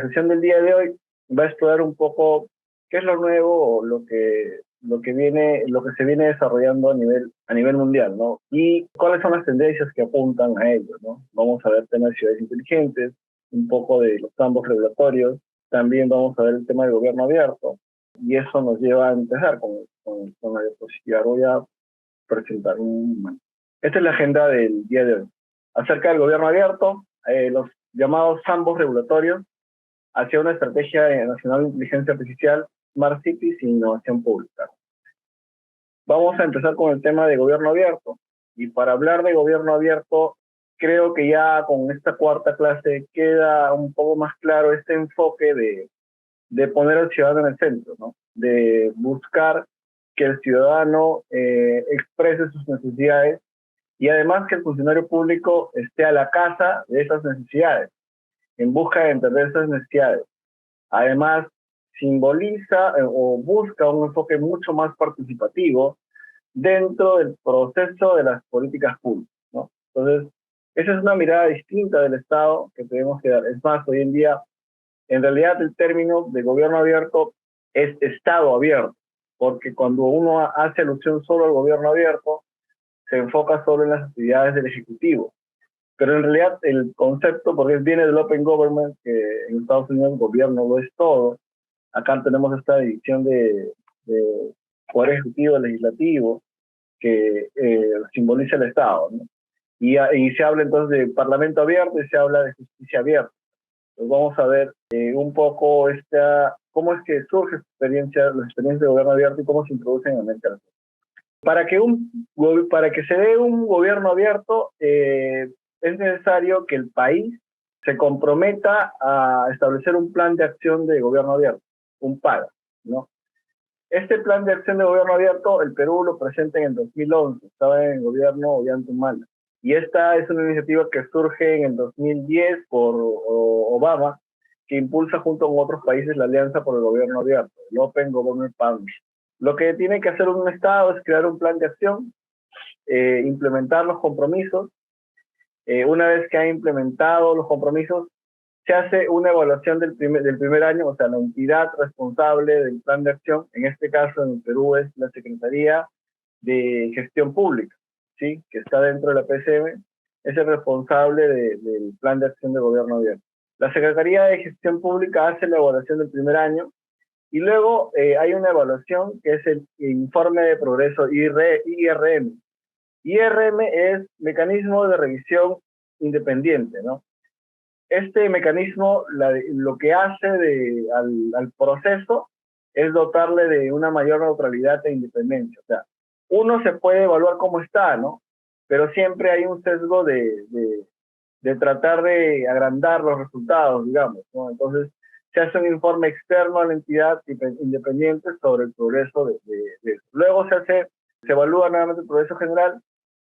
sesión del día de hoy va a explorar un poco qué es lo nuevo o lo que se viene desarrollando a nivel mundial, ¿no? Y cuáles son las tendencias que apuntan a ello, ¿no? Vamos a ver temas de ciudades inteligentes, un poco de los campos regulatorios, también vamos a ver el tema del gobierno abierto, y eso nos lleva a empezar con la diapositiva. Voy a presentar Esta es la agenda del día de hoy. Acerca del gobierno abierto, los llamados ambos regulatorios, hacia una estrategia nacional de inteligencia artificial, Smart Cities e innovación pública. Vamos a empezar con el tema de gobierno abierto. Y para hablar de gobierno abierto, creo que ya con esta cuarta clase queda un poco más claro este enfoque de poner al ciudadano en el centro, ¿no? De buscar que el ciudadano exprese sus necesidades y además que el funcionario público esté a la caza de esas necesidades, en busca de entender esas necesidades. Además, simboliza o busca un enfoque mucho más participativo dentro del proceso de las políticas públicas, ¿no? Entonces, esa es una mirada distinta del Estado que tenemos que dar. Es más, hoy en día, en realidad el término de gobierno abierto es Estado abierto, porque cuando uno hace alusión solo al gobierno abierto, se enfoca solo en las actividades del Ejecutivo. Pero en realidad el concepto, porque viene del Open Government, que en Estados Unidos el gobierno lo es todo. Acá tenemos esta división de poder ejecutivo, legislativo, que simboliza el Estado, ¿no? Y se habla entonces de parlamento abierto y se habla de justicia abierta. Entonces vamos a ver un poco cómo es que surge las experiencias de gobierno abierto y cómo se introducen en América Latina. Para que se dé un gobierno abierto, es necesario que el país se comprometa a establecer un plan de acción de gobierno abierto, un PAGA, ¿no? Este plan de acción de gobierno abierto, el Perú lo presenta en el 2011, estaba en el gobierno Ollanta-Humala. Y esta es una iniciativa que surge en el 2010 por Obama, que impulsa junto con otros países la Alianza por el Gobierno Abierto, el Open Government Partnership. Lo que tiene que hacer un Estado es crear un plan de acción, implementar los compromisos. Una vez que ha implementado los compromisos, se hace una evaluación del primer año, o sea, la entidad responsable del plan de acción, en este caso en el Perú es la Secretaría de Gestión Pública, ¿sí? Que está dentro de la PCM, es el responsable del plan de acción de gobierno abierto. La Secretaría de Gestión Pública hace la evaluación del primer año y luego hay una evaluación que es el informe de progreso IRM. IRM es Mecanismo de Revisión Independiente, ¿no? Este mecanismo lo que hace al proceso es dotarle de una mayor neutralidad e independencia. O sea, uno se puede evaluar cómo está, ¿no? Pero siempre hay un sesgo de tratar de agrandar los resultados, digamos, ¿no? Entonces, se hace un informe externo a la entidad independiente sobre el progreso de eso. Luego se evalúa nuevamente el progreso general.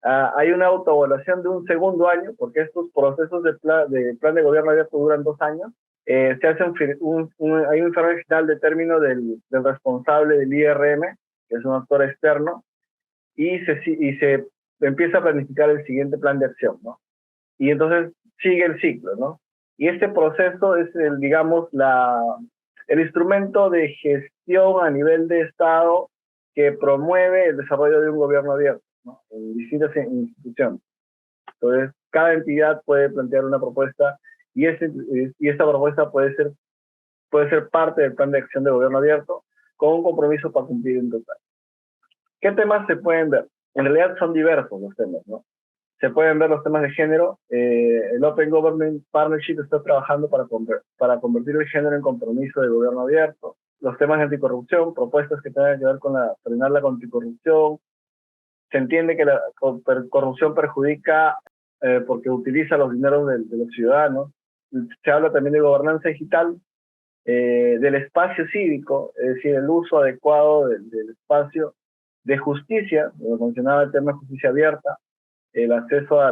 Hay una autoevaluación de un segundo año, porque estos procesos de plan de gobierno abierto duran 2 años. Se hace hay un informe final de término del responsable del IRM, que es un actor externo, y se empieza a planificar el siguiente plan de acción, ¿no? Y entonces sigue el ciclo, ¿no? Y este proceso es, digamos, el instrumento de gestión a nivel de Estado que promueve el desarrollo de un gobierno abierto, ¿no? En distintas instituciones. Entonces, cada entidad puede plantear una propuesta y esta propuesta puede ser parte del plan de acción de gobierno abierto con un compromiso para cumplir en total. ¿Qué temas se pueden ver? En realidad son diversos los temas, ¿no? Se pueden ver los temas de género. El Open Government Partnership está trabajando para convertir el género en compromiso de gobierno abierto. Los temas de anticorrupción, propuestas que tengan que ver con frenar la anticorrupción. Se entiende que la corrupción perjudica porque utiliza los dineros de los ciudadanos. Se habla también de gobernanza digital, del espacio cívico, es decir, el uso adecuado del espacio, de justicia, como mencionaba el tema de justicia abierta, el acceso a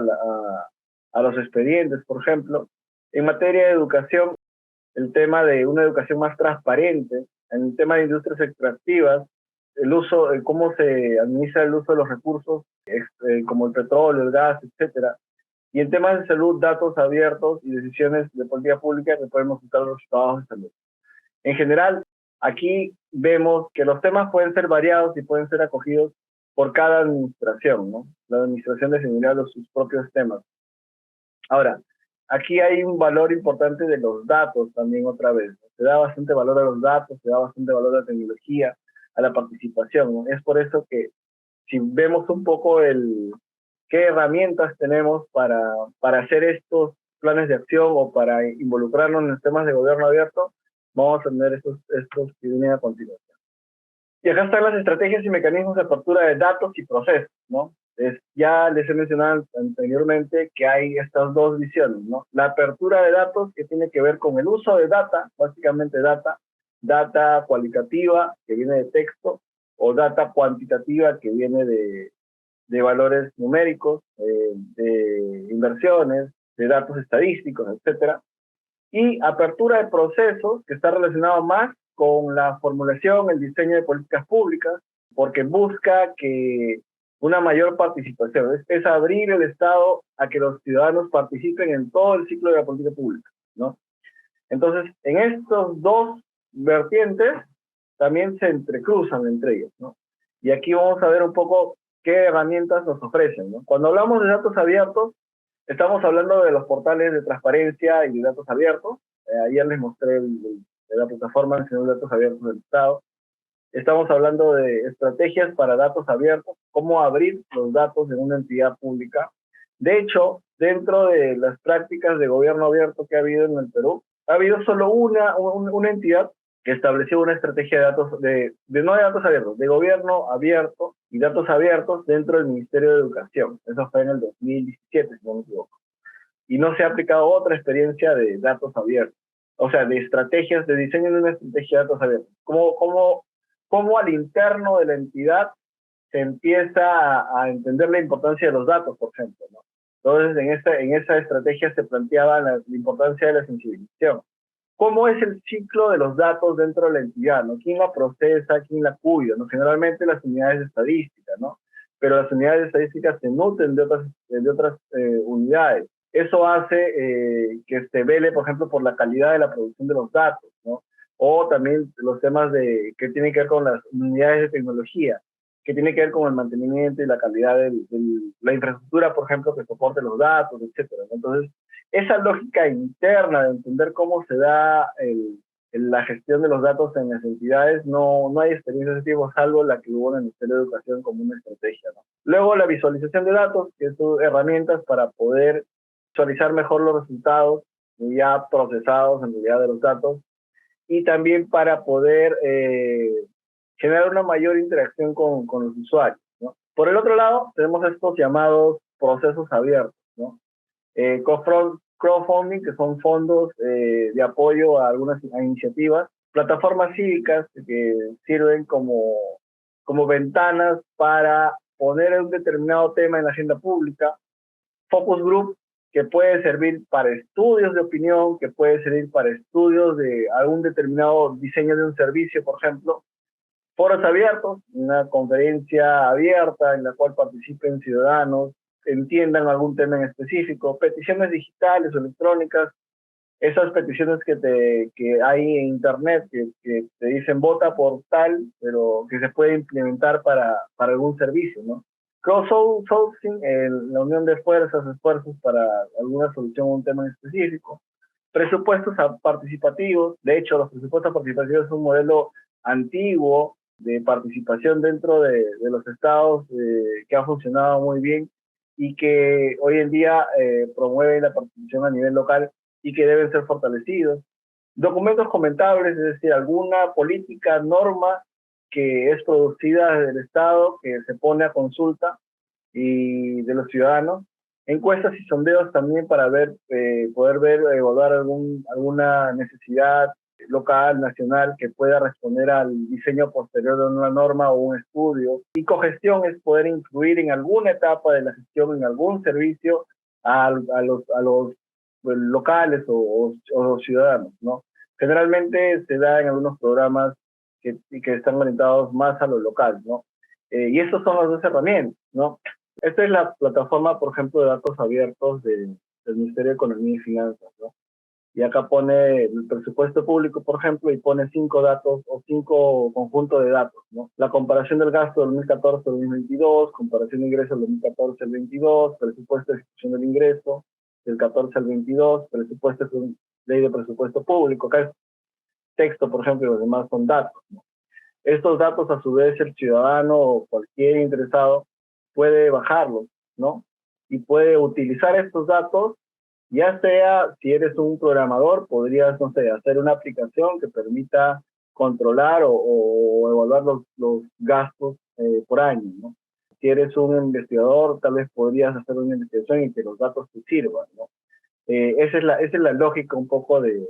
los expedientes, por ejemplo. En materia de educación, el tema de una educación más transparente. En el tema de industrias extractivas, cómo se administra el uso de los recursos, como el petróleo, el gas, etcétera, Y en temas de salud, datos abiertos y decisiones de política pública que podemos usar los resultados de salud. En general, aquí vemos que los temas pueden ser variados y pueden ser acogidos por cada administración, ¿no? La administración definirá sus propios temas. Ahora, aquí hay un valor importante de los datos también otra vez, ¿no? Se da bastante valor a los datos, se da bastante valor a la tecnología, a la participación, ¿no? Es por eso que si vemos un poco qué herramientas tenemos para hacer estos planes de acción o para involucrarnos en los temas de gobierno abierto, vamos a tener estos que vienen a continuación. Y acá están las estrategias y mecanismos de apertura de datos y procesos, ¿no? Ya les he mencionado anteriormente que hay estas dos visiones, ¿no? La apertura de datos, que tiene que ver con el uso de data, básicamente data cualitativa, que viene de texto, o data cuantitativa, que viene de valores numéricos, de inversiones, de datos estadísticos, etcétera. Y apertura de procesos, que está relacionado más con la formulación, el diseño de políticas públicas, porque busca que una mayor participación, es abrir el Estado a que los ciudadanos participen en todo el ciclo de la política pública, ¿no? Entonces, en estos dos vertientes también se entrecruzan entre ellos, ¿no? Y aquí vamos a ver un poco qué herramientas nos ofrecen, ¿no? Cuando hablamos de datos abiertos, estamos hablando de los portales de transparencia y de datos abiertos. Ayer les mostré de la plataforma nacional de datos abiertos del Estado. Estamos hablando de estrategias para datos abiertos, cómo abrir los datos en una entidad pública. De hecho, dentro de las prácticas de gobierno abierto que ha habido en el Perú, ha habido solo una entidad que estableció una estrategia de datos, no de datos abiertos, de gobierno abierto y datos abiertos dentro del Ministerio de Educación. Eso fue en el 2017, si no me equivoco. Y no se ha aplicado otra experiencia de datos abiertos, o sea, de estrategias, de diseño de una estrategia de datos abiertos. ¿Cómo al interno de la entidad se empieza a entender la importancia de los datos, por ejemplo, ¿no? Entonces, en esa estrategia se planteaba la importancia de la sensibilización. ¿Cómo es el ciclo de los datos dentro de la entidad, ¿no? ¿Quién la procesa, quién la cuida, ¿no? Generalmente las unidades de estadística, ¿no? Pero las unidades de estadística se nutren de otras unidades. Eso hace que se vele, por ejemplo, por la calidad de la producción de los datos, ¿no? O también los temas que tienen que ver con las unidades de tecnología, que tienen que ver con el mantenimiento y la calidad de la infraestructura, por ejemplo, que soporte los datos, etcétera, ¿no? Entonces, esa lógica interna de entender cómo se da la gestión de los datos en las entidades, no hay experiencia de ese tipo, salvo la que hubo en el Ministerio de Educación como una estrategia, ¿no? Luego, la visualización de datos, que son herramientas para poder visualizar mejor los resultados ya procesados en realidad de los datos, y también para poder generar una mayor interacción con los usuarios, ¿no? Por el otro lado, tenemos estos llamados procesos abiertos, ¿no? Crowdfunding, que son fondos de apoyo a algunas iniciativas, plataformas cívicas que sirven como ventanas para poner un determinado tema en la agenda pública, focus group, que puede servir para estudios de opinión, que puede servir para estudios de algún determinado diseño de un servicio, por ejemplo, foros abiertos, una conferencia abierta en la cual participen ciudadanos, entiendan algún tema en específico, peticiones digitales o electrónicas, esas peticiones que hay en internet que te dicen vota por tal, pero que se puede implementar para algún servicio, ¿no? Crowdsourcing, la unión de esfuerzos para alguna solución a un tema en específico. Presupuestos participativos, de hecho los presupuestos participativos es un modelo antiguo de participación dentro de los estados que ha funcionado muy bien y que hoy en día promueve la participación a nivel local y que deben ser fortalecidos. Documentos comentables, es decir, alguna política, norma que es producida desde el Estado, que se pone a consulta y de los ciudadanos. Encuestas y sondeos también para poder evaluar alguna necesidad local, nacional, que pueda responder al diseño posterior de una norma o un estudio. Y cogestión es poder incluir en alguna etapa de la gestión, en algún servicio, a los locales o los ciudadanos, ¿no? Generalmente se da en algunos programas que están orientados más a lo local, ¿no? Y esas son las dos herramientas, ¿no? Esta es la plataforma, por ejemplo, de datos abiertos del Ministerio de Economía y Finanzas, ¿no? Y acá pone el presupuesto público, por ejemplo, y pone 5 datos o 5 conjuntos de datos, ¿no? La comparación del gasto del 2014 al 2022, comparación de ingresos del 2014 al 22, presupuesto de ejecución del ingreso del 14 al 22, presupuesto de ley de presupuesto público. Acá es texto, por ejemplo, y los demás son datos, ¿no? Estos datos, a su vez, el ciudadano o cualquier interesado puede bajarlos, ¿no? Y puede utilizar estos datos, ya sea, si eres un programador, podrías, no sé, hacer una aplicación que permita controlar o evaluar los gastos por año, ¿no? Si eres un investigador, tal vez podrías hacer una investigación y que los datos te sirvan, ¿no? Esa es la lógica un poco de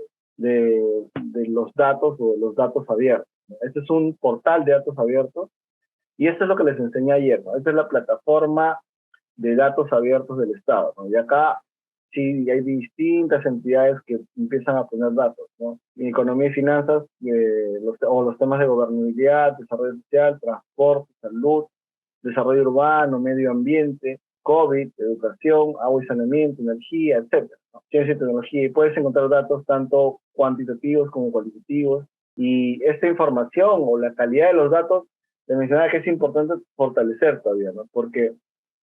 los datos o de los datos abiertos, ¿no? Este es un portal de datos abiertos y esto es lo que les enseñé ayer, ¿no? Esta es la plataforma de datos abiertos del Estado, ¿no? Y acá sí hay distintas entidades que empiezan a poner datos, ¿no? En economía y finanzas, los temas de gobernabilidad, desarrollo social, transporte, salud, desarrollo urbano, medio ambiente, COVID, educación, agua y saneamiento, energía, etcétera, ¿no? Ciencia y tecnología. Y puedes encontrar datos tanto cuantitativos como cualitativos. Y esta información o la calidad de los datos, te mencionaba que es importante fortalecer todavía, ¿no? Porque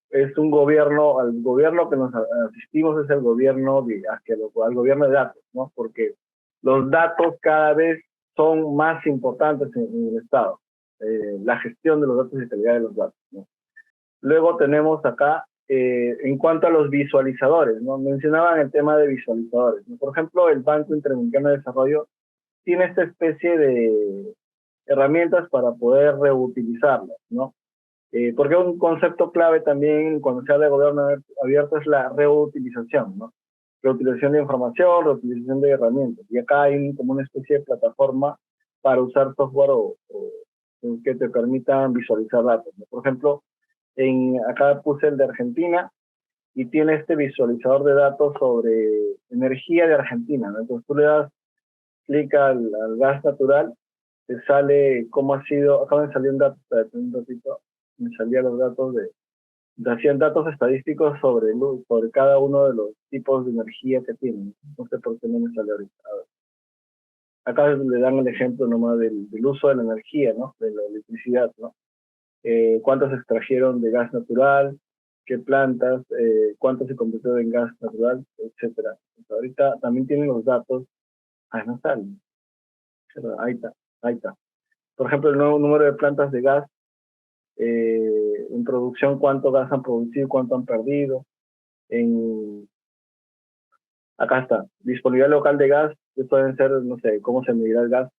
es un gobierno, al gobierno que nos asistimos es el gobierno al gobierno de datos, ¿no? Porque los datos cada vez son más importantes en el Estado, la gestión de los datos y la calidad de los datos, ¿no? Luego tenemos acá, en cuanto a los visualizadores, ¿no? Mencionaban el tema de visualizadores, ¿no? Por ejemplo, el Banco Interamericano de Desarrollo tiene esta especie de herramientas para poder reutilizarlas, ¿no? Porque un concepto clave también cuando se habla de gobierno abierto es la reutilización, ¿no? Reutilización de información, reutilización de herramientas. Y acá hay como una especie de plataforma para usar software que te permitan visualizar datos, ¿no? Por ejemplo, acá puse el de Argentina y tiene este visualizador de datos sobre energía de Argentina, ¿no? Entonces tú le das clic al gas natural, te sale cómo ha sido, acá me salió un dato, un ratito, me salían los datos hacían datos estadísticos sobre cada uno de los tipos de energía que tienen. No sé por qué no me sale ahorita. A ver. Acá le dan el ejemplo nomás del uso de la energía, ¿no? De la electricidad, ¿no? Cuántos se extrajeron de gas natural, qué plantas, cuánto se convirtió en gas natural, etcétera. Entonces, ahorita también tienen los datos. No salen. Ahí está, ahí está. Por ejemplo, el nuevo número de plantas de gas en producción, cuánto gas han producido, cuánto han perdido. Acá está, disponibilidad local de gas, que pueden ser, no sé, cómo se medirá el gas.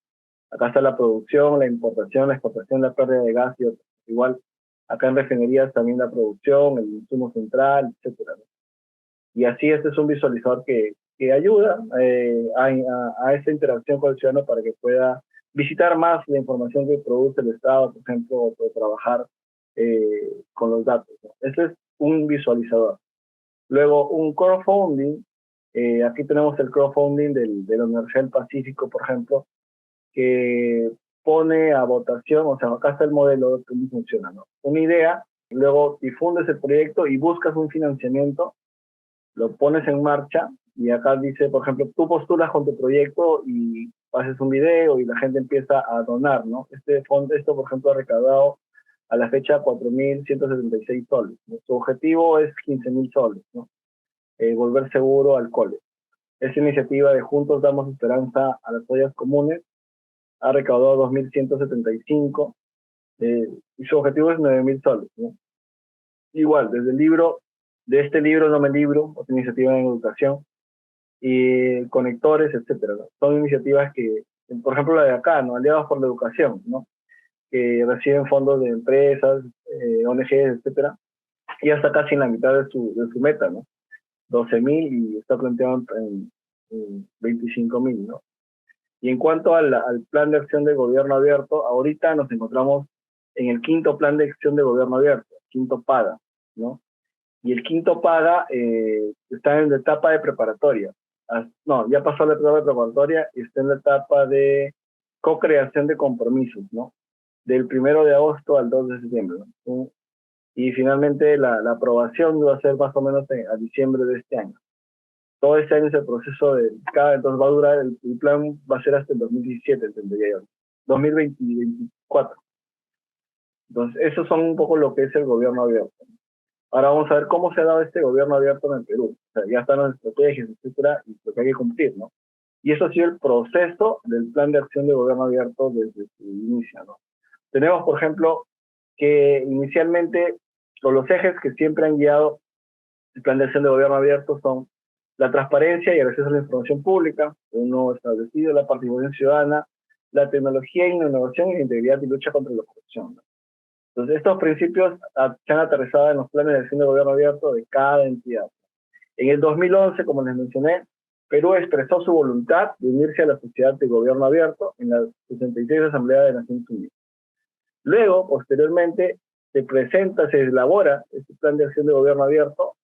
Acá está la producción, la importación, la exportación, la pérdida de gas y otros. Igual, acá en refinerías también la producción, el insumo central, etcétera, ¿no? Y así este es un visualizador que ayuda a esa interacción con el ciudadano para que pueda visitar más la información que produce el Estado, por ejemplo, o puede trabajar con los datos, ¿no? Ese es un visualizador. Luego, un crowdfunding. Aquí tenemos el crowdfunding de la Universidad del Pacífico, por ejemplo, que pone a votación, o sea, acá está el modelo de cómo funciona, ¿no? Una idea, luego difundes el proyecto y buscas un financiamiento, lo pones en marcha y acá dice, por ejemplo, tú postulas con tu proyecto y haces un video y la gente empieza a donar, ¿no? Esto, por ejemplo, ha recaudado a la fecha 4.176 soles, ¿no? Su objetivo es 15.000 soles, ¿no? Volver seguro al cole. Esa iniciativa de Juntos Damos Esperanza a las Ollas Comunes ha recaudado 2.175 y su objetivo es 9.000 soles, ¿no? Igual, de este libro No Me Libro, otra iniciativa en educación, y conectores, etcétera, ¿no? Son iniciativas que, por ejemplo, la de acá, ¿no? Aliados por la Educación, ¿no? Que reciben fondos de empresas, ONGs, etcétera, y hasta casi en la mitad de su meta, ¿no? 12.000 y está planteado en 25.000, ¿no? Y en cuanto al plan de acción de gobierno abierto, ahorita nos encontramos en el quinto plan de acción de gobierno abierto, quinto PAGA, ¿no? Y el quinto PAGA está en la etapa de preparatoria. No, ya pasó la etapa de preparatoria y está en la etapa de co-creación de compromisos, ¿no? Del 1 de agosto al 2 de septiembre, ¿no? y finalmente la aprobación va a ser más o menos a diciembre de este año. Todo este año es el proceso entonces va a durar, el plan va a ser hasta el 2017, entendería yo, 2024. Entonces, esos son un poco lo que es el gobierno abierto. Ahora vamos a ver cómo se ha dado este gobierno abierto en el Perú. O sea, ya están las estrategias, etcétera, y lo que hay que cumplir, ¿no? Y eso ha sido el proceso del plan de acción de gobierno abierto desde su inicio, ¿no? Tenemos, por ejemplo, que inicialmente, o los ejes que siempre han guiado el plan de acción de gobierno abierto son la transparencia y el acceso a la información pública, uno establecido, la participación ciudadana, la tecnología, innovación y la integridad y lucha contra la corrupción, ¿no? Entonces, estos principios se han aterrizado en los planes de acción de gobierno abierto de cada entidad. En el 2011, como les mencioné, Perú expresó su voluntad de unirse a la sociedad de gobierno abierto en la 66 Asamblea de Naciones Unidas. Luego, posteriormente, se elabora este plan de acción de gobierno abierto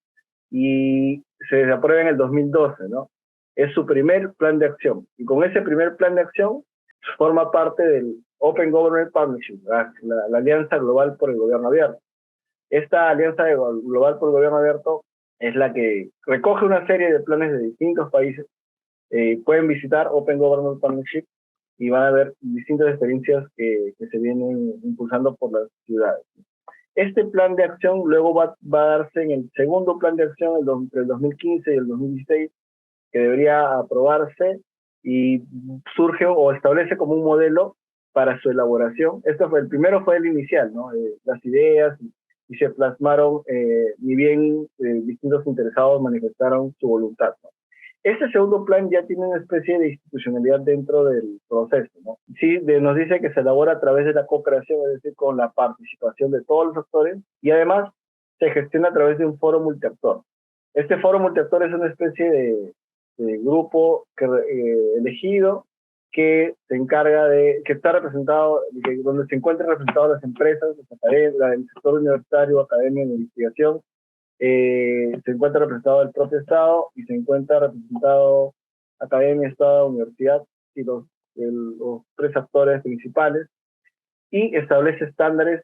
y se aprueba en el 2012, ¿no? Es su primer plan de acción. Y con ese primer plan de acción forma parte del Open Government Partnership, la Alianza Global por el Gobierno Abierto. Esta Alianza Global por el Gobierno Abierto es la que recoge una serie de planes de distintos países. Pueden visitar Open Government Partnership y van a ver distintas experiencias que se vienen impulsando por las ciudades. Este plan de acción luego va a darse en el segundo plan de acción entre el 2015 y el 2016, que debería aprobarse y surge o establece como un modelo para su elaboración. El primero fue el inicial, ¿no? Las ideas y se plasmaron, ni bien distintos interesados manifestaron su voluntad, ¿no? Este segundo plan ya tiene una especie de institucionalidad dentro del proceso, ¿no? Sí, nos dice que se elabora a través de la cooperación, es decir, con la participación de todos los actores, y además se gestiona a través de un foro multiactor. Este foro multiactor es una especie de grupo elegido que se encarga que está representado, donde se encuentran representadas las empresas, el sector universitario, academia de investigación. Se encuentra representado el propio Estado y se encuentra representado academia, Estado, universidad y los tres actores principales, y establece estándares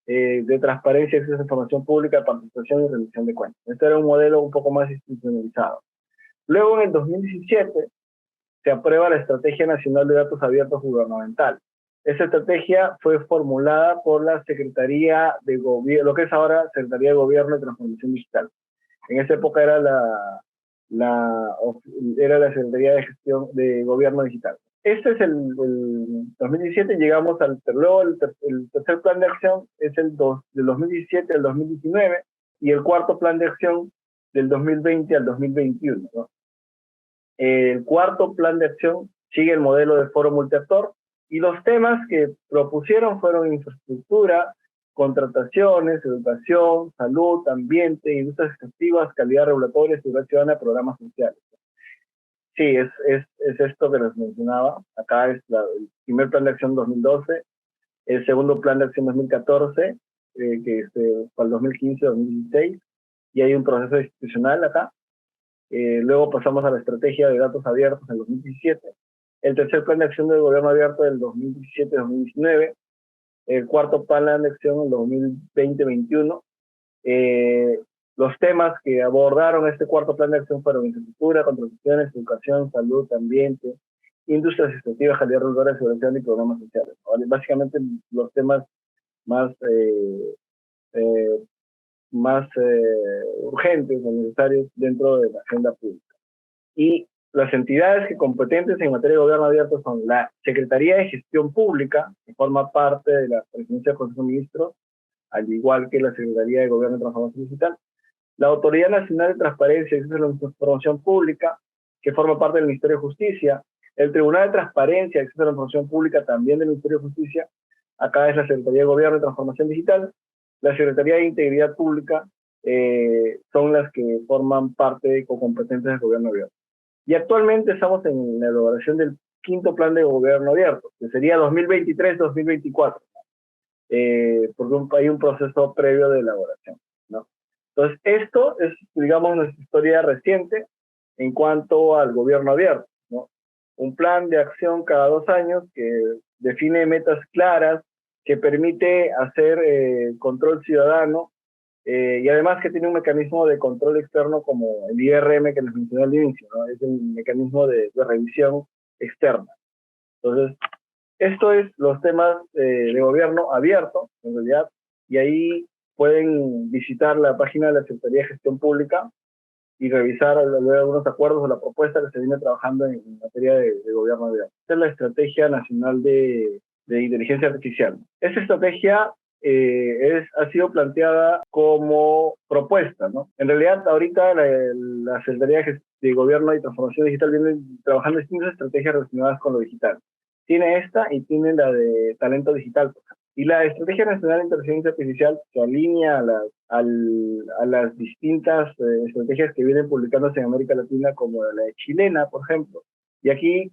de transparencia, acceso a información pública, participación y rendición de cuentas. Este era un modelo un poco más institucionalizado. Luego, en el 2017, se aprueba la Estrategia Nacional de Datos Abiertos Gubernamental. Esa estrategia fue formulada por la Secretaría de Gobierno, lo que es ahora Secretaría de Gobierno y Transformación Digital. En esa época era era la Secretaría de Gestión de Gobierno Digital. Este es el 2017, llegamos luego el tercer plan de acción es del 2017 al 2019 y el cuarto plan de acción del 2020 al 2021, ¿no? El cuarto plan de acción sigue el modelo de foro multiactor y los temas que propusieron fueron infraestructura, contrataciones, educación, salud, ambiente, industrias extractivas, calidad regulatoria, seguridad ciudadana, programas sociales. Sí, es esto que les mencionaba. Acá es el primer plan de acción 2012, el segundo plan de acción 2014, que es para el 2015-2016, y hay un proceso institucional acá. Luego pasamos a la estrategia de datos abiertos en 2017, el tercer plan de acción del gobierno abierto del 2017-2019, el cuarto plan de acción en 2020-2021. Los temas que abordaron este cuarto plan de acción fueron infraestructura, contrataciones, educación, salud, ambiente, industrias extractivas, calidad regulatoria, seguridad y programas sociales. Básicamente los temas más urgentes o necesarios dentro de la agenda pública. Y las entidades que competentes en materia de gobierno abierto son la Secretaría de Gestión Pública, que forma parte de la Presidencia del Consejo de Ministros, al igual que la Secretaría de Gobierno y Transformación Digital, la Autoridad Nacional de Transparencia y Acceso a la Información Pública, que forma parte del Ministerio de Justicia, el Tribunal de Transparencia y Acceso a la Información Pública, también del Ministerio de Justicia, acá es la Secretaría de Gobierno y Transformación Digital, la Secretaría de Integridad Pública, son las que forman parte con competencias del gobierno abierto. Y actualmente estamos en la elaboración del quinto plan de gobierno abierto, que sería 2023-2024, porque hay un proceso previo de elaboración, ¿no? Entonces, esto es, digamos, nuestra historia reciente en cuanto al gobierno abierto, ¿no? Un plan de acción cada 2 años que define metas claras, que permite hacer control ciudadano y además que tiene un mecanismo de control externo como el IRM que les mencioné al inicio, ¿no? Es el mecanismo de revisión externa. Entonces, esto es los temas de gobierno abierto, en realidad, y ahí pueden visitar la página de la Secretaría de Gestión Pública y revisar algunos acuerdos o la propuesta que se viene trabajando en materia de gobierno abierto. Esta es la Estrategia Nacional de Inteligencia Artificial. Esta estrategia ha sido planteada como propuesta, ¿no? En realidad, ahorita la Secretaría de Gobierno y Transformación Digital viene trabajando distintas estrategias relacionadas con lo digital. Tiene esta y tiene la de talento digital. Y la Estrategia Nacional de Inteligencia Artificial se alinea a las distintas estrategias que vienen publicándose en América Latina, como la de chilena, por ejemplo. Y aquí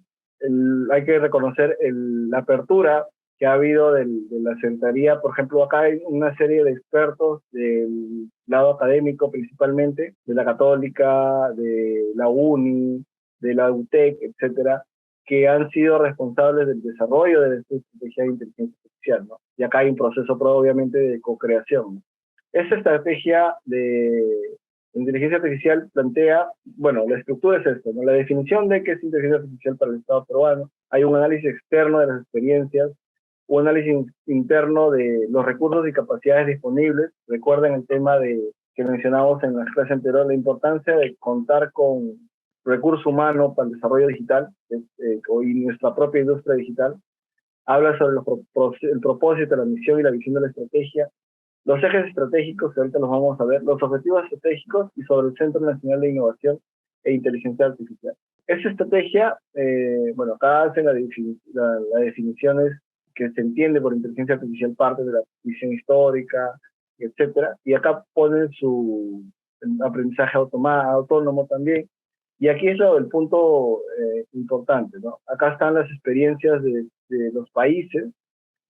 hay que reconocer la apertura que ha habido de la Secretaría. Por ejemplo, acá hay una serie de expertos del lado académico principalmente, de la Católica, de la UNI, de la UTEC, etcétera, que han sido responsables del desarrollo de esta estrategia de inteligencia artificial, ¿no? Y acá hay un proceso, obviamente, de co-creación, ¿no? Esta estrategia de inteligencia artificial plantea, bueno, la estructura es esto, ¿no? La definición de qué es inteligencia artificial para el Estado peruano, hay un análisis externo de las experiencias, un análisis interno de los recursos y capacidades disponibles. Recuerden el tema que mencionamos en la clase anterior, la importancia de contar con recurso humano para el desarrollo digital y nuestra propia industria digital. Habla sobre el propósito, la misión y la visión de la estrategia, los ejes estratégicos, que ahorita los vamos a ver, los objetivos estratégicos y sobre el Centro Nacional de Innovación e Inteligencia Artificial. Esta estrategia, bueno, acá hacen la definiciones que se entiende por inteligencia artificial, parte de la visión histórica, etcétera, y acá ponen su aprendizaje autónomo también. Y aquí es el punto importante, ¿no? Acá están las experiencias de los países,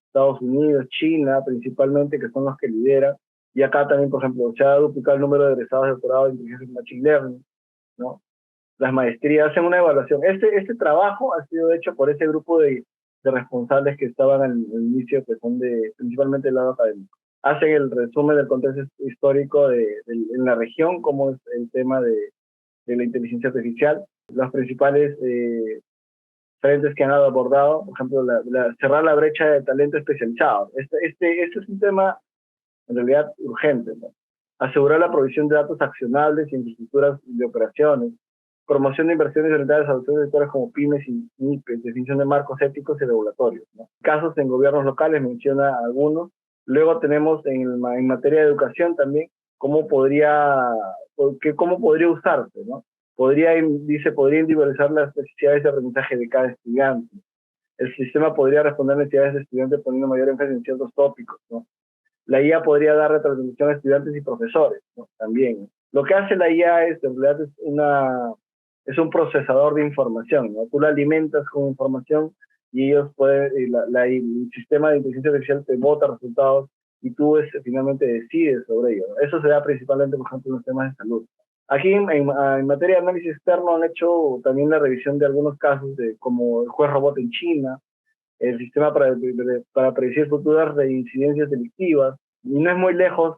Estados Unidos, China principalmente, que son los que lideran, y acá también, por ejemplo, se ha duplicado el número de egresados de doctorado en inteligencia y machine learning, ¿no? Las maestrías hacen una evaluación. Este trabajo ha sido hecho por ese grupo de responsables que estaban al inicio, que son principalmente del lado académico. Hacen el resumen del contexto histórico en la región, cómo es el tema de la inteligencia artificial, los principales frentes que han abordado, por ejemplo, cerrar la brecha de talento especializado. Este es un tema en realidad urgente, ¿no? Asegurar la provisión de datos accionables y infraestructuras de operaciones, promoción de inversiones orientadas a los sectores como pymes y MIPES, definición de marcos éticos y regulatorios, ¿no? Casos en gobiernos locales, menciona algunos. Luego tenemos en materia de educación también, cómo podría usarse, ¿no? Podría individualizar las necesidades de aprendizaje de cada estudiante. El sistema podría responder a necesidades de estudiantes poniendo mayor énfasis en ciertos tópicos, ¿no? La IA podría dar retroalimentación a estudiantes y profesores, ¿no? También. Lo que hace la IA en realidad es un procesador de información, ¿no? Tú la alimentas con información y el sistema de inteligencia artificial te bota resultados y tú finalmente decides sobre ello, ¿no? Eso se da principalmente, por ejemplo, en los temas de salud. Aquí en materia de análisis externo han hecho también la revisión de algunos casos como el juez robot en China, el sistema para predecir futuras reincidencias delictivas. Y no es muy lejos,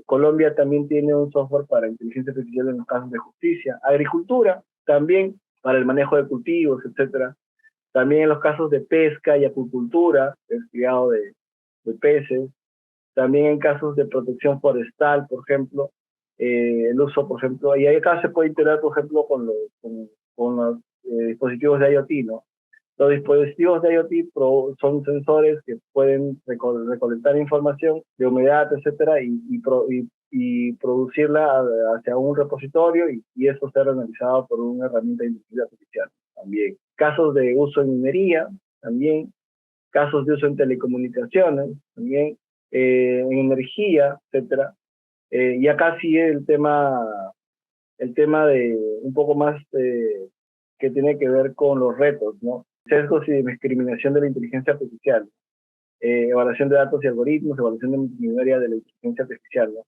Colombia también tiene un software para inteligencia artificial en los casos de justicia, agricultura también para el manejo de cultivos, etcétera. También en los casos de pesca y acuicultura, el criado de peces. También en casos de protección forestal, por ejemplo, el uso, por ejemplo, y acá se puede integrar, por ejemplo, con los dispositivos de IoT, ¿no? Los dispositivos de IoT son sensores que pueden recolectar información de humedad, etcétera, y producirla hacia un repositorio y eso ser analizado por una herramienta de inteligencia artificial también. Casos de uso en minería también, casos de uso en telecomunicaciones también, en energía, etcétera. Y acá sí el tema de un poco más que tiene que ver con los retos, ¿no? Sesgos y discriminación de la inteligencia artificial, evaluación de datos y algoritmos, evaluación de multimodalidad de la inteligencia artificial, ¿no?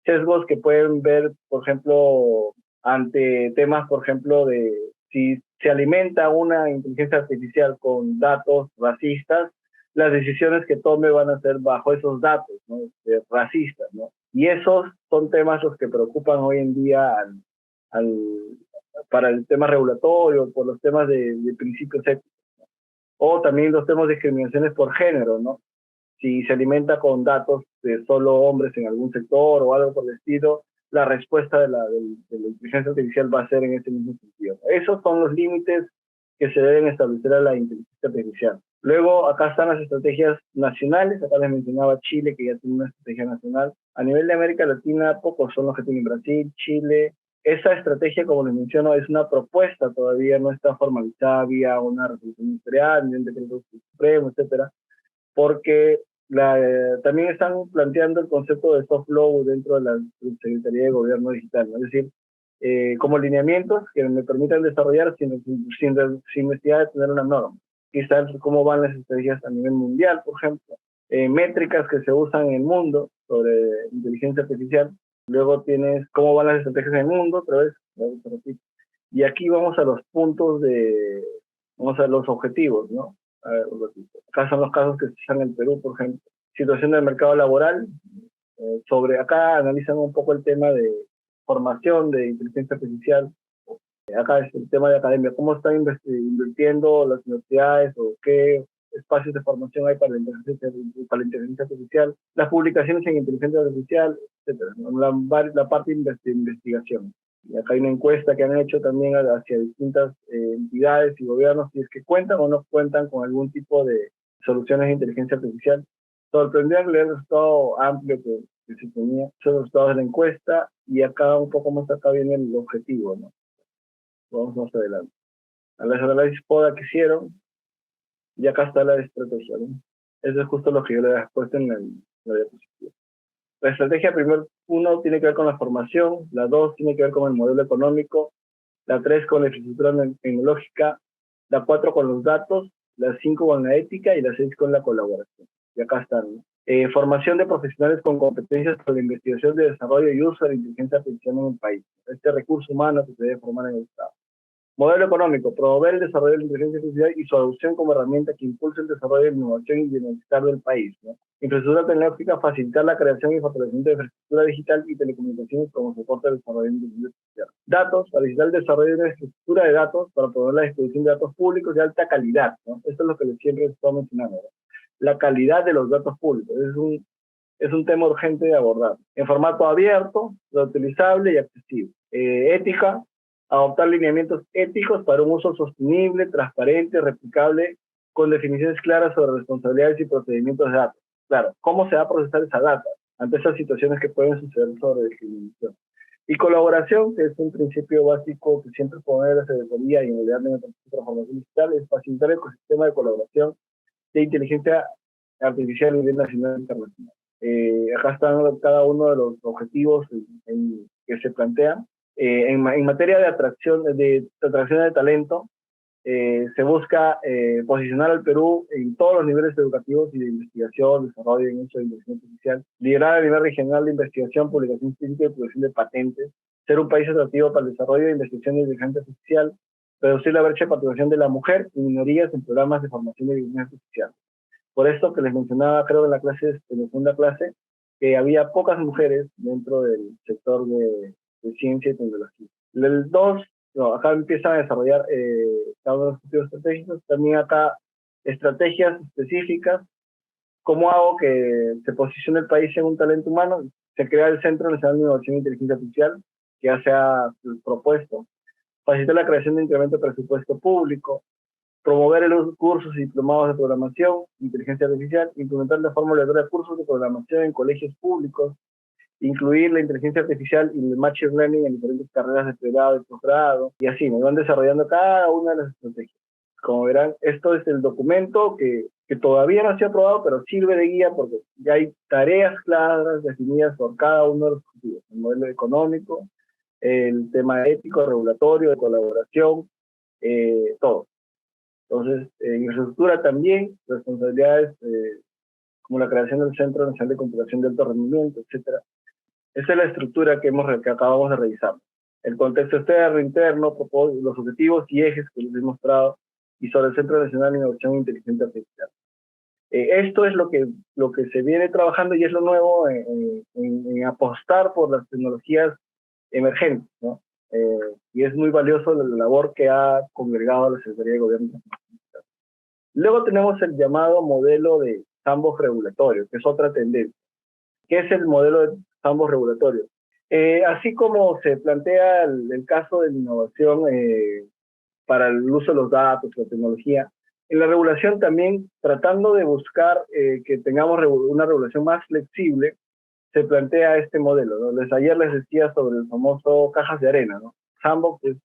Sesgos que pueden ver, por ejemplo, ante temas, por ejemplo, de si se alimenta una inteligencia artificial con datos racistas, las decisiones que tome van a ser bajo esos datos, ¿no? Racistas, ¿no? Y esos son temas los que preocupan hoy en día al, para el tema regulatorio, por los temas de principios éticos, o también los temas de discriminaciones por género, ¿no? Si se alimenta con datos de solo hombres en algún sector o algo por el estilo, la respuesta de la inteligencia artificial va a ser en ese mismo sentido. Esos son los límites que se deben establecer a la inteligencia artificial. Luego, acá están las estrategias nacionales. Acá les mencionaba Chile, que ya tiene una estrategia nacional. A nivel de América Latina, pocos son los que tienen Brasil, Chile. Esa estrategia, como les menciono, es una propuesta, todavía no está formalizada vía una resolución ministerial, ni un decreto supremo, etcétera, porque también están planteando el concepto de soft law dentro de la Secretaría de Gobierno Digital, ¿no? Es decir, como lineamientos que me permitan desarrollar sin necesidad de tener una norma. Quizás cómo van las estrategias a nivel mundial, por ejemplo, métricas que se usan en el mundo sobre inteligencia artificial. Luego tienes cómo van las estrategias en el mundo, otra vez, y aquí vamos a los puntos vamos a los objetivos, ¿no? A ver, un ratito. Acá son los casos que se usan en el Perú, por ejemplo. Situación del mercado laboral. Acá analizan un poco el tema de formación de inteligencia artificial. Acá es el tema de academia. ¿Cómo están invirtiendo las universidades o qué espacios de formación hay para la inteligencia artificial? Las publicaciones en inteligencia artificial, etcétera, ¿no? La parte de investigación. Y acá hay una encuesta que han hecho también hacia distintas entidades y gobiernos, si es que cuentan o no cuentan con algún tipo de soluciones de inteligencia artificial. Sorprendente el resultado amplio que se tenía, son los resultados de la encuesta, y acá un poco más acá viene el objetivo, ¿no? Vamos más adelante. A las análisis PODA que hicieron, y acá está la estrategia, ¿no? Eso es justo lo que yo le había puesto en la diapositiva. La estrategia, primero, uno, tiene que ver con la formación, la dos, tiene que ver con el modelo económico, la tres, con la infraestructura tecnológica, la cuatro, con los datos, la cinco, con la ética, y la seis, con la colaboración. Y acá están, ¿no? Formación de profesionales con competencias para la investigación, de desarrollo y uso de la inteligencia artificial en el país. Este recurso humano que se debe formar en el Estado. Modelo económico, promover el desarrollo de la inteligencia artificial y su adopción como herramienta que impulse el desarrollo de la innovación y bienestar del país, ¿no? Infraestructura tecnológica, facilitar la creación y fortalecimiento de infraestructura digital y telecomunicaciones como soporte del desarrollo de la inteligencia artificial. Datos, facilitar el desarrollo de una estructura de datos para promover la distribución de datos públicos de alta calidad, ¿no? Esto es lo que siempre estoy mencionando, ¿no? La calidad de los datos públicos es un tema urgente de abordar. En formato abierto, reutilizable y accesible. Ética, adoptar lineamientos éticos para un uso sostenible, transparente, replicable, con definiciones claras sobre responsabilidades y procedimientos de datos. Claro, ¿cómo se va a procesar esa data ante esas situaciones que pueden suceder sobre discriminación? Y colaboración, que es un principio básico que siempre pone la Secretaría y en realidad en la transformación digital, es facilitar el ecosistema de colaboración de inteligencia artificial a nivel nacional e internacional. Acá están cada uno de los objetivos que se plantean. En materia de atracción de talento, se busca posicionar al Perú en todos los niveles educativos y de investigación, desarrollo y uso de inteligencia artificial, liderar a nivel regional de investigación, publicación científica y producción de patentes, ser un país atractivo para el desarrollo de investigación de inteligencia artificial, reducir la brecha de participación de la mujer y minorías en programas de formación de inteligencia artificial. Por esto que les mencionaba, creo, en la segunda clase, que había pocas mujeres dentro del sector de ciencia y tecnología. El 2, no, acá empiezan a desarrollar cada uno de los objetivos estratégicos. También acá estrategias específicas. ¿Cómo hago que se posicione el país en un talento humano? Se crea el Centro Nacional de Innovación e Inteligencia Artificial, que ya se ha propuesto. Facilitar la creación de incremento de presupuesto público. Promover los cursos y diplomados de programación, inteligencia artificial. Implementar de forma obligatoria cursos de programación en colegios públicos. Incluir la inteligencia artificial y el machine learning en diferentes carreras de pregrado y posgrado, y así, nos van desarrollando cada una de las estrategias. Como verán, esto es el documento que todavía no se ha aprobado, pero sirve de guía porque ya hay tareas claras definidas por cada uno de los objetivos: el modelo económico, el tema ético, regulatorio, de colaboración, todo. Entonces, infraestructura también, responsabilidades como la creación del Centro Nacional de Computación de Alto Rendimiento, etcétera. Esa es la estructura que acabamos de revisar. El contexto externo, interno, los objetivos y ejes que les he mostrado, y sobre el Centro Nacional de Innovación e Inteligencia Artificial. Esto es lo que se viene trabajando y es lo nuevo en apostar por las tecnologías emergentes, ¿no? Y es muy valioso la labor que ha congregado la Secretaría de Gobierno. Luego tenemos el llamado modelo de sandbox regulatorio, que es otra tendencia. ¿Qué es el modelo de sandbox regulatorio? Así como se plantea el caso de la innovación para el uso de los datos, la tecnología, en la regulación también tratando de buscar que tengamos una regulación más flexible, se plantea este modelo, ¿no? Ayer les decía sobre el famoso cajas de arena, ¿no? Sandbox es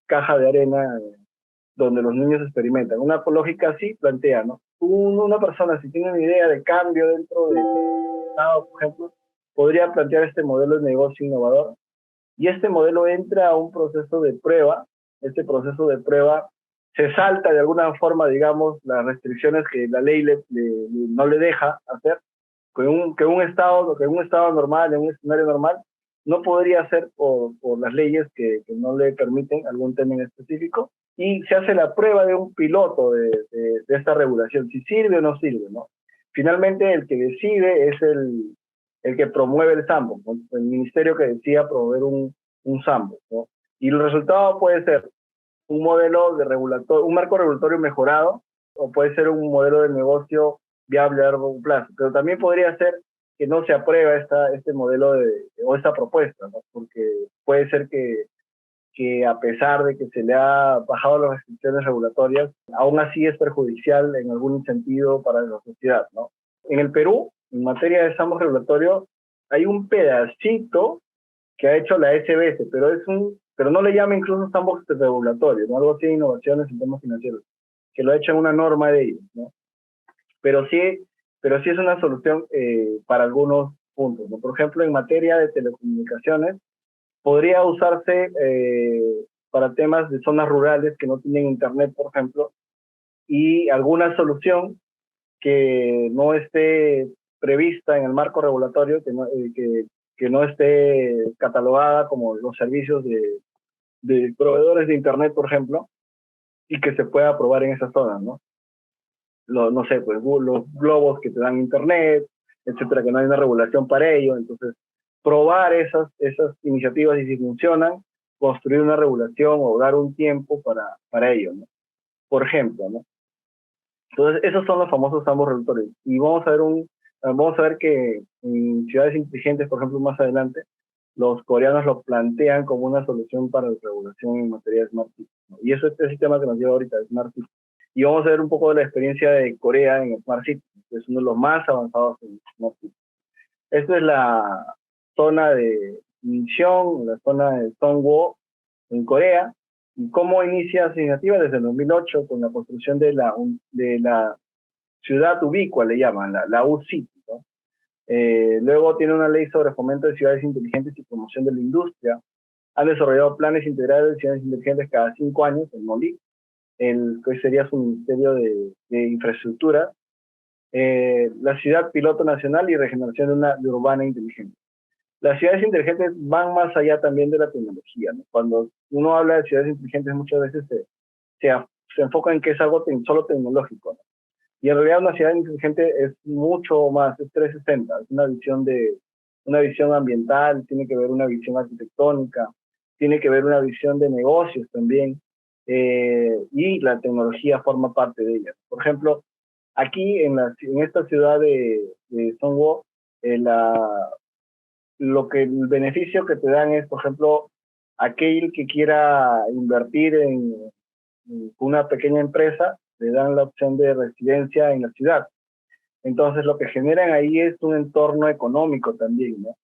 caja de arena donde los niños experimentan. Una lógica así plantea, ¿no? Una persona, si tiene una idea de cambio dentro del Estado, por ejemplo, podría plantear este modelo de negocio innovador y este modelo entra a un proceso de prueba. Este proceso de prueba se salta de alguna forma, digamos, las restricciones que la ley no le deja hacer, que un estado normal, en un escenario normal, no podría hacer por las leyes que no le permiten algún tema en específico, y se hace la prueba de un piloto de esta regulación, si sirve o no sirve, ¿no? Finalmente, el que decide es el que promueve el sandbox, ¿no? El ministerio que decida promover un sandbox, ¿no? Y el resultado puede ser un modelo de un marco regulatorio mejorado, o puede ser un modelo de negocio viable a largo plazo. Pero también podría ser que no se aprueba este modelo o esta propuesta, ¿no? Porque puede ser que a pesar de que se le ha bajado las restricciones regulatorias, aún así es perjudicial en algún sentido para la sociedad, ¿no? En el Perú, en materia de sandbox regulatorio, hay un pedacito que ha hecho la SBS, pero no le llama incluso sandbox regulatorio, ¿no? Algo así de innovaciones en temas financieros, que lo ha hecho en una norma de ellos, ¿no? Pero sí, pero sí es una solución para algunos puntos, ¿no? Por ejemplo, en materia de telecomunicaciones, podría usarse para temas de zonas rurales que no tienen internet, por ejemplo, y alguna solución que no esté prevista en el marco regulatorio, que no esté catalogada como los servicios de proveedores de internet, por ejemplo, y que se pueda aprobar en esas zonas, ¿no? No sé, pues los globos que te dan internet, etcétera, que no hay una regulación para ello. Entonces, probar esas iniciativas y si funcionan, construir una regulación o dar un tiempo para ello, ¿no? Por ejemplo, ¿no? Entonces, esos son los famosos ambos regulatorios. Y vamos a ver que en ciudades inteligentes, por ejemplo, más adelante, los coreanos lo plantean como una solución para la regulación en materia de Smart City, ¿no? Y eso es el sistema que nos lleva ahorita, de Smart City. Y vamos a ver un poco de la experiencia de Corea en Smart City, que es uno de los más avanzados en Smart City. Esta es la zona de Incheon, la zona de Songwo, en Corea, y cómo inicia su iniciativa desde el 2008 con la construcción de la ciudad ubicua, le llaman, la U-City, ¿no? Luego tiene una ley sobre fomento de ciudades inteligentes y promoción de la industria. Han desarrollado planes integrales de ciudades inteligentes cada 5 años en MOLIC, que sería su Ministerio de Infraestructura, la ciudad piloto nacional y regeneración de urbana inteligente. Las ciudades inteligentes van más allá también de la tecnología, ¿no? Cuando uno habla de ciudades inteligentes muchas veces se enfoca en que es algo solo tecnológico, ¿no? Y en realidad una ciudad inteligente es mucho más, es 360, es una visión ambiental, tiene que ver una visión arquitectónica, tiene que ver una visión de negocios también, y la tecnología forma parte de ella. Por ejemplo, aquí en esta ciudad de Songwo, el beneficio que te dan es, por ejemplo, aquel que quiera invertir en una pequeña empresa, le dan la opción de residencia en la ciudad. Entonces, lo que generan ahí es un entorno económico también, ¿no?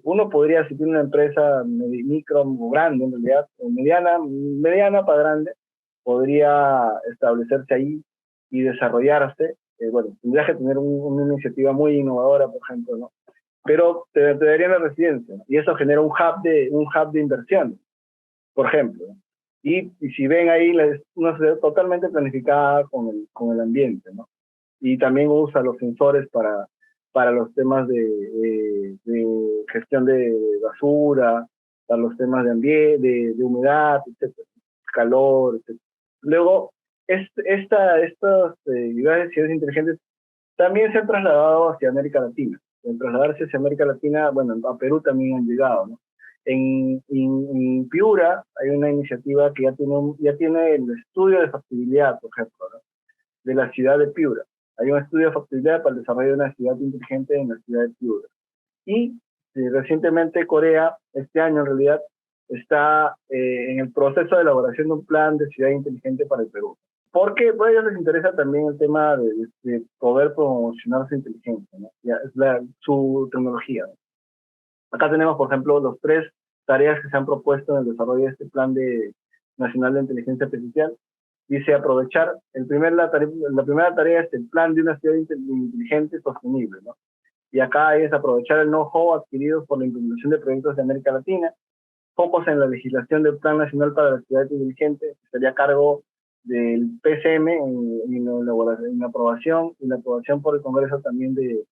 Uno podría, si tiene una empresa micro o grande, en realidad, o mediana para grande, podría establecerse ahí y desarrollarse. Bueno, tendrías que tener una iniciativa muy innovadora, por ejemplo, ¿no? Pero te darían la residencia, ¿no? Y eso genera un hub de inversión, por ejemplo, ¿no? Y si ven ahí, una ciudad totalmente planificada con el ambiente, ¿no? Y también usa los sensores para los temas de gestión de basura, para los temas de ambiente, de humedad, etcétera, calor, etcétera. Luego, Estas ideas de ciudades inteligentes también se han trasladado hacia América Latina. En trasladarse hacia América Latina, bueno, a Perú también han llegado, ¿no? En Piura hay una iniciativa que ya tiene el estudio de factibilidad, por ejemplo, ¿no? De la ciudad de Piura. Hay un estudio de factibilidad para el desarrollo de una ciudad inteligente en la ciudad de Piura. Y recientemente Corea, este año en realidad, está en el proceso de elaboración de un plan de ciudad inteligente para el Perú. Porque pues, a ellos les interesa también el tema de poder promocionar su inteligencia, ¿no? Su tecnología, ¿no? Acá tenemos, por ejemplo, los 3 tareas que se han propuesto en el desarrollo de este plan nacional de inteligencia artificial. Dice aprovechar, la primera tarea es el plan de una ciudad inteligente y sostenible, ¿no? Y acá es aprovechar el know-how adquirido por la implementación de proyectos de América Latina, focos en la legislación del Plan Nacional para la Ciudad Inteligente, que estaría a cargo del PCM en la aprobación y la aprobación por el Congreso también de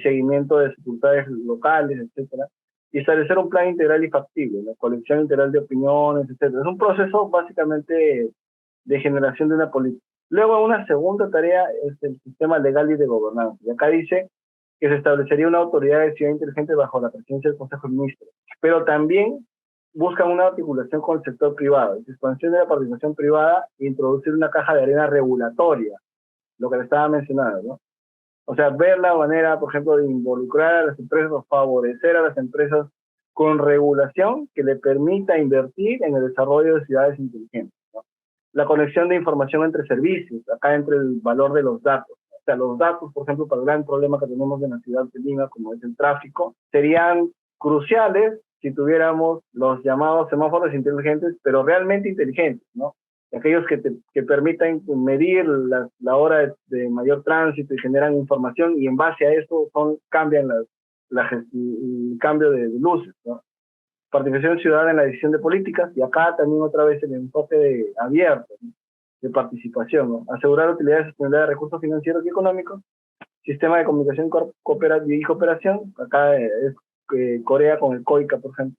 seguimiento de dificultades locales, etcétera, y establecer un plan integral y factible, la colección integral de opiniones, etcétera. Es un proceso básicamente de generación de una política. Luego, una segunda tarea es el sistema legal y de gobernanza. Y acá dice que se establecería una autoridad de ciudad inteligente bajo la presidencia del Consejo de Ministros. Pero también buscan una articulación con el sector privado, expansión de la participación privada e introducir una caja de arena regulatoria, lo que le estaba mencionando, ¿no? O sea, ver la manera, por ejemplo, de involucrar a las empresas o favorecer a las empresas con regulación que le permita invertir en el desarrollo de ciudades inteligentes, ¿no? La conexión de información entre servicios, acá entre el valor de los datos. O sea, los datos, por ejemplo, para el gran problema que tenemos en la ciudad de Lima, como es el tráfico, serían cruciales si tuviéramos los llamados semáforos inteligentes, pero realmente inteligentes, ¿no? Aquellos que permitan medir la hora de mayor tránsito y generan información, y en base a eso cambian el cambio de luces, ¿no? Participación ciudadana en la decisión de políticas, y acá también otra vez el enfoque abierto, ¿no? De participación, ¿no? Asegurar utilidad y sostenibilidad de recursos financieros y económicos, sistema de comunicación y cooperación, acá es Corea con el COICA, por ejemplo,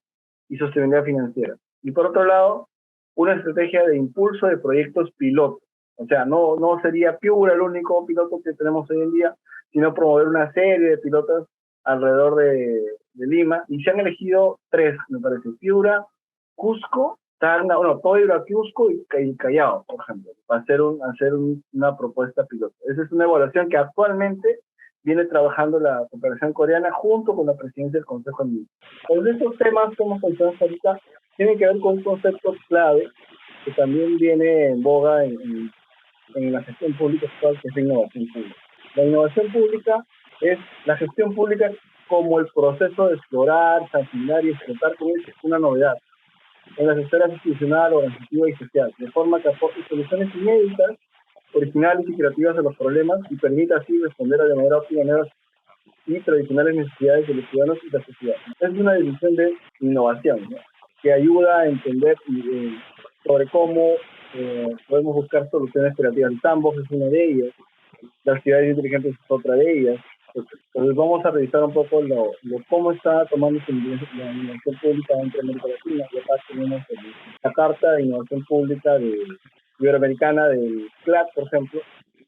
y sostenibilidad financiera. Y por otro lado, una estrategia de impulso de proyectos pilotos. O sea, no sería Piura el único piloto que tenemos hoy en día, sino promover una serie de pilotos alrededor de Lima. Y se han elegido 3, me parece: Piura, Cusco, Toira, Cusco y Callao, por ejemplo, para hacer una propuesta piloto. Esa es una evaluación que actualmente viene trabajando la cooperación coreana junto con la presidencia del Consejo de Ministros. Entonces, estos temas que hemos mencionado ahorita tienen que ver con un concepto clave que también viene en boga en la gestión pública actual, que es la innovación pública. La innovación pública es la gestión pública como el proceso de explorar, sancionar y explotar como una novedad en las esferas institucional, organizativa y social, de forma que aporte soluciones inéditas, originales y creativas a los problemas y permita así responder de manera óptima y tradicionales necesidades de los ciudadanos y la sociedad. Es una división de innovación, ¿no? Que ayuda a entender sobre cómo podemos buscar soluciones creativas. El sandbox es una de ellas, las ciudades inteligentes es otra de ellas. Entonces vamos a revisar un poco cómo está tomando la innovación pública dentro de América Latina. Y acá tenemos la Carta de Innovación Pública Iberoamericana del CLAC, por ejemplo,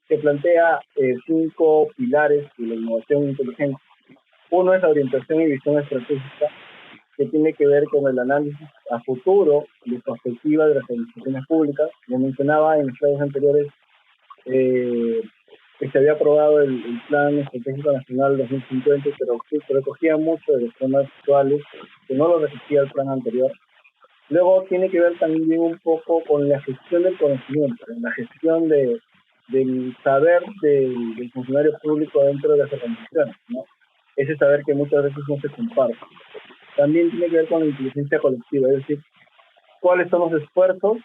que plantea 5 pilares de la innovación inteligente. Uno es la orientación y visión estratégica, que tiene que ver con el análisis a futuro de perspectiva de las administraciones públicas. Lo mencionaba en slides anteriores, que se había aprobado el Plan Estratégico Nacional 2050, pero recogía mucho de los temas actuales que no lo recogía el plan anterior. Luego tiene que ver también un poco con la gestión del conocimiento, la gestión del saber del funcionario público dentro de las organizaciones, ¿no? Ese saber que muchas veces no se comparte. También tiene que ver con la inteligencia colectiva, es decir, cuáles son los esfuerzos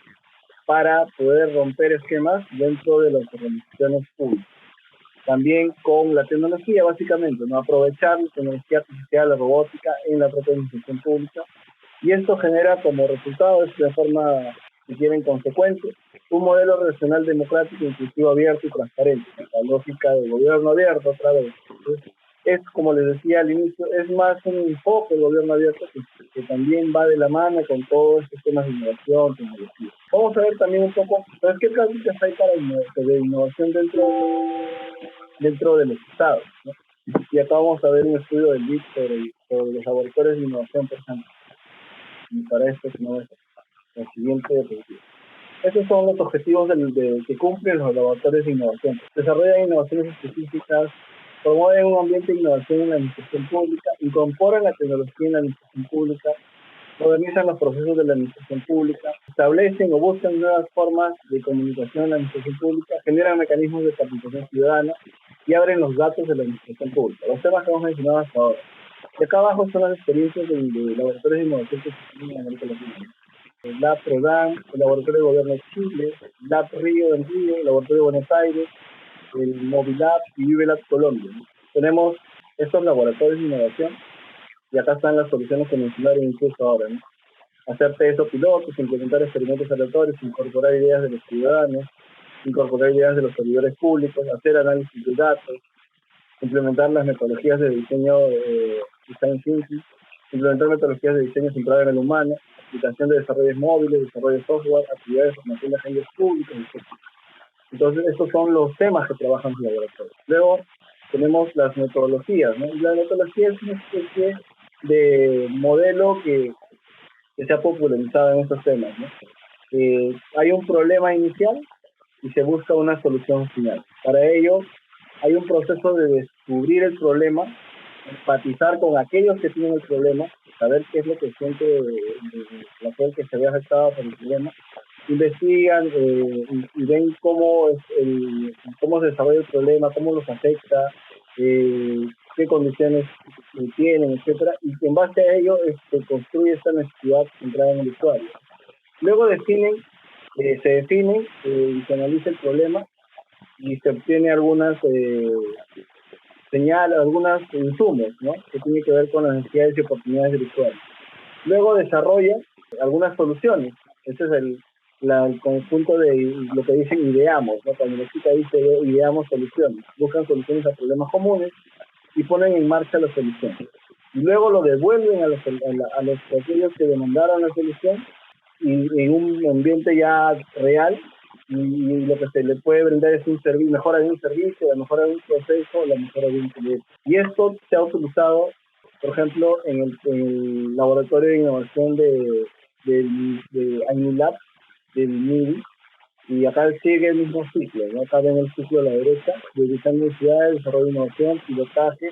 para poder romper esquemas dentro de las organizaciones públicas. También con la tecnología, básicamente, ¿no? Aprovechar la tecnología artificial, la robótica en la propia administración pública. Y esto genera como resultado, de forma, si quieren, consecuente, un modelo relacional democrático, inclusivo, abierto y transparente. La lógica del gobierno abierto, otra vez. Entonces, es, como les decía al inicio, es más un enfoque del gobierno abierto que también va de la mano con todos estos temas de innovación, tecnología. Vamos a ver también un poco, ¿sabes qué prácticas hay para de innovación dentro de los estados? ¿No? Y acá vamos a ver un estudio del BID sobre los laboratorios de innovación, por ejemplo. Y para esto, si no es el siguiente diapositiva. Esos son los objetivos que cumplen los laboratorios de innovación. Desarrollan innovaciones específicas, promueven un ambiente de innovación en la administración pública, incorporan la tecnología en la administración pública, modernizan los procesos de la administración pública, establecen o buscan nuevas formas de comunicación en la administración pública, generan mecanismos de participación ciudadana y abren los datos de la administración pública. Los temas que hemos mencionado hasta ahora. Y acá abajo son las experiencias de laboratorios de innovación que se tienen en América Latina. El Lab Prodan, el Laboratorio de Gobierno de Chile, Lab Río en Río, el Laboratorio de Buenos Aires, el Movilab y ViveLab Colombia. Tenemos estos laboratorios de innovación y acá están las soluciones que mencionaron incluso ahora, ¿no? Hacer test o pilotos, implementar experimentos aleatorios, incorporar ideas de los ciudadanos, incorporar ideas de los servidores públicos, hacer análisis de datos, implementar las metodologías de diseño design thinking, implementar metodologías de diseño centrado en el humano, aplicación de desarrollos móviles, desarrollo de software, actividades de formación de agentes públicos, etc. Entonces, estos son los temas que trabajan los laboratorios. Luego, tenemos las metodologías, ¿no? Y la metodología es una especie de modelo que se ha popularizado en estos temas, ¿no? Hay un problema inicial y se busca una solución final. Para ello, hay un proceso de descubrir el problema, empatizar con aquellos que tienen el problema, saber qué es lo que siente aquel que se ve afectado por el problema, investigan y ven cómo se desarrolla el problema, cómo los afecta, qué condiciones tienen, etcétera, y en base a ello se construye esta necesidad centrada en el usuario. Luego se define y se analiza el problema y se obtiene algunas señales, algunos insumos, ¿no? Que tienen que ver con las necesidades y oportunidades del usuario. Luego desarrolla algunas soluciones. Ese es el conjunto de lo que dicen ideamos, ¿no? Cuando la chica dice ideamos soluciones, buscan soluciones a problemas comunes y ponen en marcha la solución. Y luego lo devuelven a aquellos que demandaron la solución y en un ambiente ya real, y lo que se le puede brindar es un servicio, mejora de un servicio, la mejora de un proceso, la mejora de un proyecto. Y esto se ha utilizado, por ejemplo, en el laboratorio de innovación de AINILAB, del MIDI, y acá sigue el mismo ciclo, ¿no? Acá ven el ciclo a la derecha, de diseño de ciudades, desarrollo de innovación, pilotaje,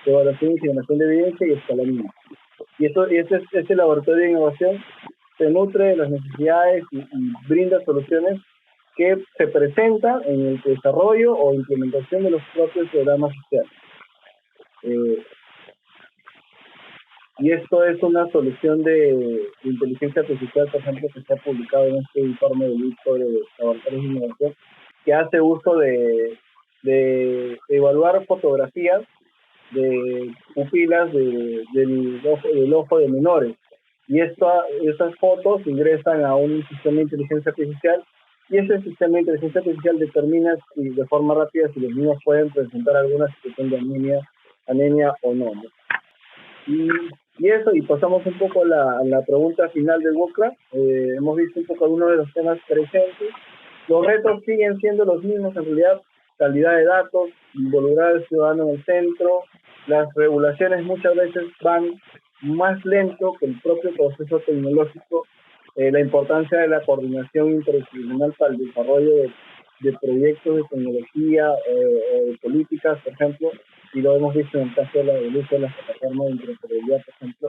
evaluación y generación de evidencia y escalamiento. Y este laboratorio de innovación se nutre de las necesidades y brinda soluciones que se presentan en el desarrollo o implementación de los propios programas sociales. Y esto es una solución de inteligencia artificial, por ejemplo, que se ha publicado en este informe del ISO de laboratorios de innovación, que hace uso de evaluar fotografías de pupilas del ojo de menores. Y estas fotos ingresan a un sistema de inteligencia artificial y ese sistema de inteligencia artificial determina de forma rápida si los niños pueden presentar alguna situación de anemia o no, ¿no? Y pasamos un poco a la pregunta final del WordCraft. Hemos visto un poco algunos de los temas presentes. Los retos siguen siendo los mismos en realidad: calidad de datos, involucrar al ciudadano en el centro. Las regulaciones muchas veces van más lento que el propio proceso tecnológico. La importancia de la coordinación interdisciplinar para el desarrollo de proyectos de tecnología o de políticas, por ejemplo, y lo hemos visto en el caso del uso de las plataformas de interoperabilidad, por ejemplo,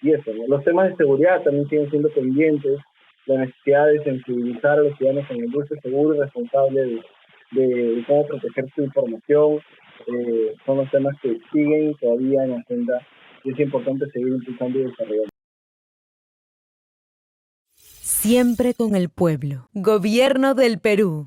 y eso, ¿no? Los temas de seguridad también siguen siendo pendientes, la necesidad de sensibilizar a los ciudadanos en el uso seguro y responsable de cómo proteger su información, son los temas que siguen todavía en agenda y es importante seguir impulsando y desarrollando. Siempre con el pueblo. Gobierno del Perú.